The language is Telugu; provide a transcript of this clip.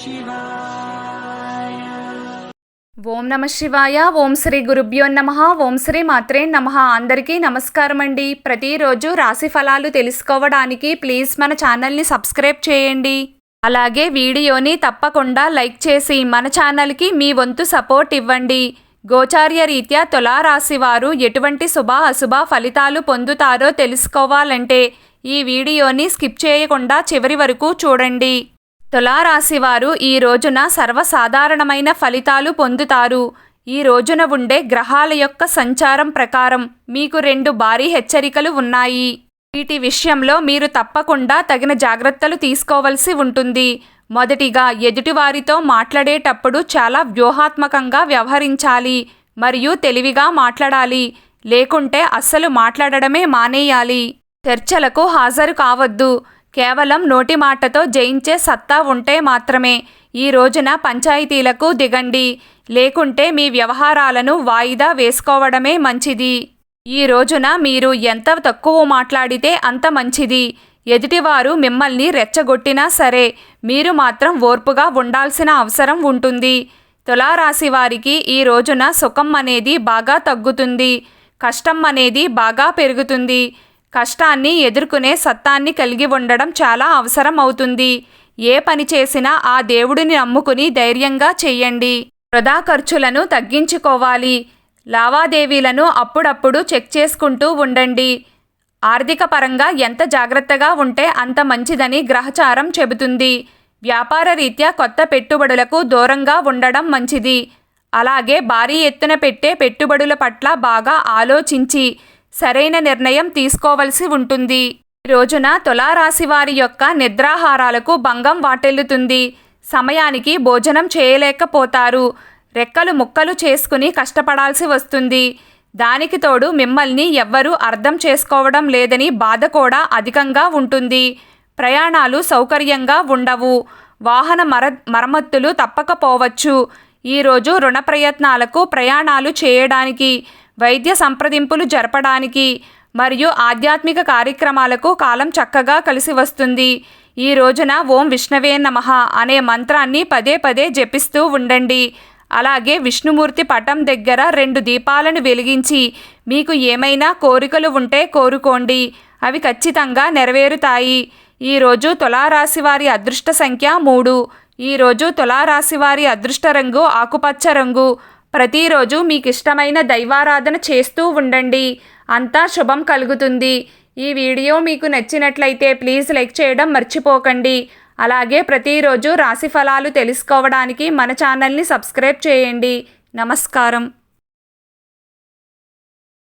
ఓం నమ శివాయ. ఓం శ్రీ గురుభ్యో నమః. ఓం శ్రీ మాత్రే నమః. అందరికీ నమస్కారం అండి. ప్రతిరోజు రాశి ఫలాలు తెలుసుకోవడానికి ప్లీజ్ మన ఛానల్ని సబ్స్క్రైబ్ చేయండి. అలాగే వీడియోని తప్పకుండా లైక్ చేసి మన ఛానల్కి మీ వంతు సపోర్ట్ ఇవ్వండి. గోచార్య రీత్యా తులారాశి వారు ఎటువంటి శుభ అశుభ ఫలితాలు పొందుతారో తెలుసుకోవాలంటే ఈ వీడియోని స్కిప్ చేయకుండా చివరి వరకు చూడండి. తులారాశివారు ఈ రోజున సర్వసాధారణమైన ఫలితాలు పొందుతారు. ఈ రోజున ఉండే గ్రహాల యొక్క సంచారం ప్రకారం మీకు 2 భారీ హెచ్చరికలు ఉన్నాయి. వీటి విషయంలో మీరు తప్పకుండా తగిన జాగ్రత్తలు తీసుకోవలసి ఉంటుంది. మొదటిగా, ఎదుటివారితో మాట్లాడేటప్పుడు చాలా వ్యూహాత్మకంగా వ్యవహరించాలి మరియు తెలివిగా మాట్లాడాలి. లేకుంటే అస్సలు మాట్లాడడమే మానేయాలి. చర్చలకు హాజరు కావద్దు. కేవలం నోటి మాటతో జయించే సత్తా ఉంటే మాత్రమే ఈ రోజున పంచాయతీలకు దిగండి. లేకుంటే మీ వ్యవహారాలను వాయిదా వేసుకోవడమే మంచిది. ఈ రోజున మీరు ఎంత తక్కువ మాట్లాడితే అంత మంచిది. ఎదుటివారు మిమ్మల్ని రెచ్చగొట్టినా సరే మీరు మాత్రం ఓర్పుగా ఉండాల్సిన అవసరం ఉంటుంది. తులారాశి వారికి ఈ రోజున సుఖం అనేది బాగా తగ్గుతుంది. కష్టం అనేది బాగా పెరుగుతుంది. కష్టాన్ని ఎదుర్కొనే సత్తాన్ని కలిగి ఉండడం చాలా అవసరం అవుతుంది. ఏ పని చేసినా ఆ దేవుడిని నమ్ముకుని ధైర్యంగా చేయండి. వృధా ఖర్చులను తగ్గించుకోవాలి. లావాదేవీలను అప్పుడప్పుడు చెక్ చేసుకుంటూ ఉండండి. ఆర్థిక పరంగా ఎంత జాగ్రత్తగా ఉంటే అంత మంచిదని గ్రహచారం చెబుతుంది. వ్యాపార రీత్యా కొత్త పెట్టుబడులకు దూరంగా ఉండడం మంచిది. అలాగే భారీ ఎత్తున పెట్టే పెట్టుబడుల పట్ల బాగా ఆలోచించి సరైన నిర్ణయం తీసుకోవలసి ఉంటుంది. ఈ రోజున తులారాశి వారి యొక్క నిద్రాహారాలకు భంగం వాటిల్లుతుంది. సమయానికి భోజనం చేయలేకపోతారు. రెక్కలు ముక్కలు చేసుకుని కష్టపడాల్సి వస్తుంది. దానికి తోడు మిమ్మల్ని ఎవ్వరూ అర్థం చేసుకోవడం లేదని బాధ కూడా అధికంగా ఉంటుంది. ప్రయాణాలు సౌకర్యంగా ఉండవు. వాహన మరమ్మతులు తప్పకపోవచ్చు. ఈరోజు రుణ ప్రయత్నాలకు, ప్రయాణాలు చేయడానికి, వైద్య సంప్రదింపులు జరపడానికి మరియు ఆధ్యాత్మిక కార్యక్రమాలకు కాలం చక్కగా కలిసి వస్తుంది. ఈ రోజున ఓం విష్ణవే నమః అనే మంత్రాన్ని పదే పదే జపిస్తూ ఉండండి. అలాగే విష్ణుమూర్తి పటం దగ్గర 2 దీపాలను వెలిగించి మీకు ఏమైనా కోరికలు ఉంటే కోరుకోండి. అవి ఖచ్చితంగా నెరవేరుతాయి. ఈరోజు తులారాశి వారి అదృష్ట సంఖ్య 3. ఈరోజు తులారాశి వారి అదృష్ట రంగు ఆకుపచ్చ రంగు. ప్రతిరోజు మీకు ఇష్టమైన దైవారాధన చేస్తూ ఉండండి. అంతా శుభం కలుగుతుంది. ఈ వీడియో మీకు నచ్చినట్లయితే ప్లీజ్ లైక్ చేయడం మర్చిపోకండి. అలాగే ప్రతిరోజు రాశి ఫలాలు తెలుసుకోవడానికి మన ఛానల్ని సబ్స్క్రైబ్ చేయండి. నమస్కారం.